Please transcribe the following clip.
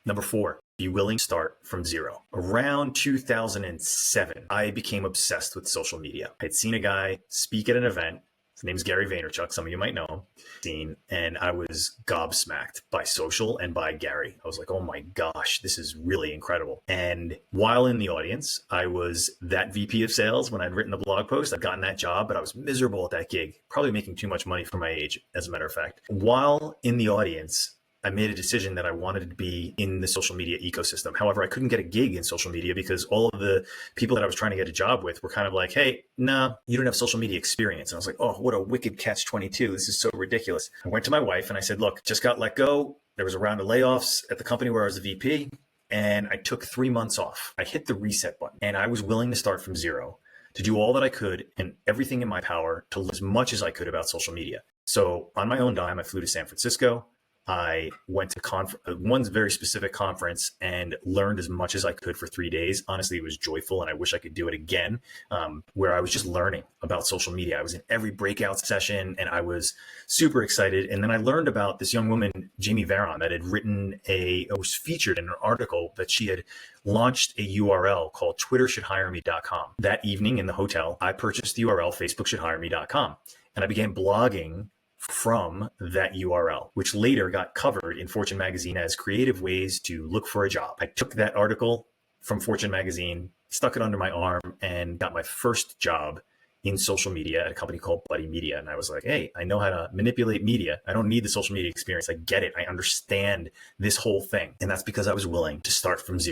Number four, be willing to start from zero. Around 2007, I became obsessed with social media. I'd seen a guy speak at an event. His name's Gary Vaynerchuk. Some of you might know him. And I was gobsmacked by social and by Gary. I was like, oh my gosh, this is really incredible. And while in the audience, I was that VP of sales when I'd written the blog post. I'd gotten that job, but I was miserable at that gig, probably making too much money for my age, as a matter of fact. While in the audience, I made a decision that I wanted to be in the social media ecosystem. However, I couldn't get a gig in social media because all of the people that I was trying to get a job with were kind of like, hey, nah, you don't have social media experience. And I was like, oh, what a wicked catch-22. This is so ridiculous. I went to my wife and I said, look, just got let go. There was a round of layoffs at the company where I was the VP, and I took 3 months off. I hit the reset button, and I was willing to start from zero, to do all that I could and everything in my power to learn as much as I could about social media. So on my own dime, I flew to San Francisco. I went to one very specific conference and learned as much as I could for 3 days. Honestly, it was joyful, and I wish I could do it again, where I was just learning about social media. I was in every breakout session, and I was super excited. And then I learned about this young woman, Jamie Varon, that had was featured in an article that she had launched a URL called twittershouldhireme.com. That evening in the hotel, I purchased the URL facebookshouldhireme.com, and I began blogging from that URL, which later got covered in Fortune magazine as creative ways to look for a job. I took that article from Fortune magazine, stuck it under my arm, and got my first job in social media at a company called Buddy Media. And I was like, hey, I know how to manipulate media. I don't need the social media experience. I get it. I understand this whole thing. And that's because I was willing to start from zero.